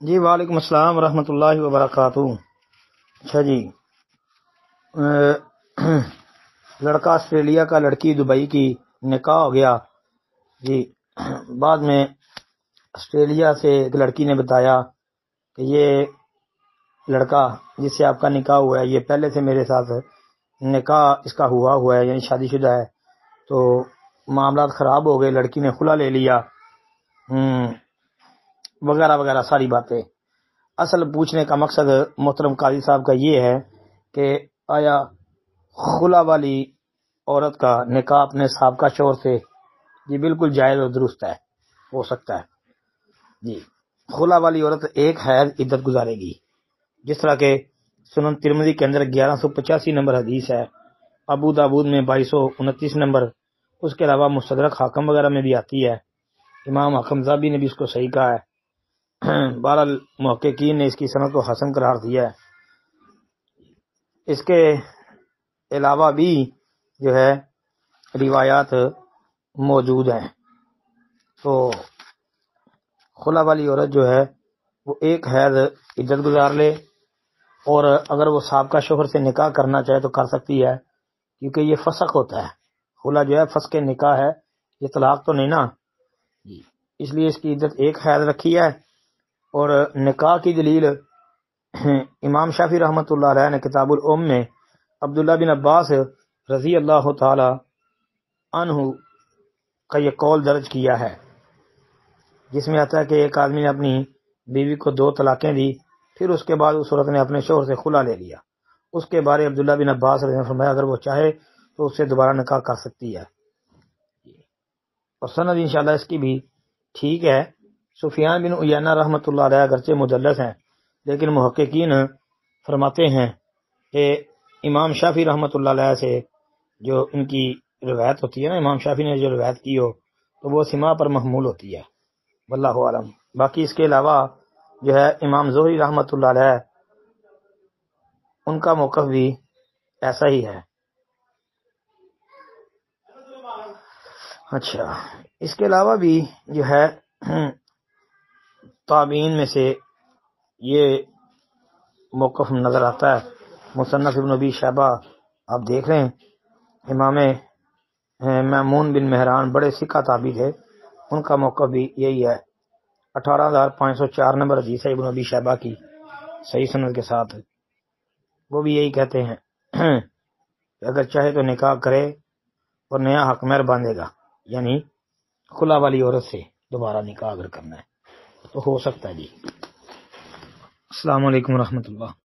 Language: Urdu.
جی وعلیکم السلام ورحمۃ اللہ وبرکاتہ۔ اچھا جی، لڑکا آسٹریلیا کا، لڑکی دبئی کی، نکاح ہو گیا جی۔ بعد میں آسٹریلیا سے ایک لڑکی نے بتایا کہ یہ لڑکا جس سے آپ کا نکاح ہوا ہے یہ پہلے سے میرے ساتھ نکاح اس کا ہوا ہے، یعنی شادی شدہ ہے۔ تو معاملات خراب ہو گئے، لڑکی نے خلا لے لیا وغیرہ وغیرہ ساری باتیں۔ اصل پوچھنے کا مقصد محترم قاضی صاحب کا یہ ہے کہ آیا خلا والی عورت کا نکاح اپنے سابقہ شوہر سے یہ بالکل جائز اور درست ہے، ہو سکتا ہے جی۔ خلا والی عورت ایک حیض عدت گزارے گی، جس طرح کہ سنن ترمذی کے اندر 1185 نمبر حدیث ہے، ابو داود میں 2229 نمبر، اس کے علاوہ مستدرک حاکم وغیرہ میں بھی آتی ہے، امام حاکم ذابی نے بھی اس کو صحیح کہا ہے۔ بہرحال محققین نے اس کی سند کو حسن قرار دیا ہے۔ اس کے علاوہ بھی جو ہے روایات موجود ہیں۔ تو خلا والی عورت جو ہے وہ ایک حیض عدت گزار لے، اور اگر وہ سابقہ شوہر سے نکاح کرنا چاہے تو کر سکتی ہے، کیونکہ یہ فسخ ہوتا ہے۔ خلا جو ہے فسخ نکاح ہے، یہ طلاق تو نہیں نا جی، اس لیے اس کی عدت ایک حیض رکھی ہے۔ اور نکاح کی دلیل امام شافعی رحمۃ اللہ علیہ نے کتاب الام میں عبداللہ بن عباس رضی اللہ تعالی عنہ کا یہ قول درج کیا ہے، جس میں آتا ہے کہ ایک آدمی نے اپنی بیوی کو 2 طلاقیں دی، پھر اس کے بعد اس عورت نے اپنے شوہر سے خلا لے لیا۔ اس کے بارے عبداللہ بن عباس رضی اللہ عنہ نے فرمایا اگر وہ چاہے تو اس سے دوبارہ نکاح کر سکتی ہے، اور سند انشاءاللہ اس کی بھی ٹھیک ہے۔ سفیان بن عیینہ رحمۃ اللہ علیہ اگرچہ مدلس ہیں، لیکن محققین فرماتے ہیں کہ امام شافعی رحمۃ اللہ علیہ سے جو ان کی روایت ہوتی ہے نا، امام شافعی نے جو روایت کی ہو تو وہ سماع پر محمول ہوتی ہے، واللہ عالم۔ باقی اس کے علاوہ جو ہے امام زہری رحمۃ اللہ علیہ ان کا موقف بھی ایسا ہی ہے۔ اچھا، اس کے علاوہ بھی جو ہے تابعین میں سے یہ موقف نظر آتا ہے۔ مصنف ابن ابی شیبہ آپ دیکھ رہے ہیں، امام میمون بن مہران بڑے ثقہ تابعی تھے، ان کا موقف بھی یہی ہے۔ 18504 نمبر حدیث ہے ابن ابی شیبہ کی صحیح سند کے ساتھ، وہ بھی یہی کہتے ہیں کہ اگر چاہے تو نکاح کرے اور نیا حق مہر باندھے گا، یعنی خلا والی عورت سے دوبارہ نکاح اگر کرنا ہے تو ہو سکتا ہے جی۔ السلام علیکم ورحمۃ اللہ۔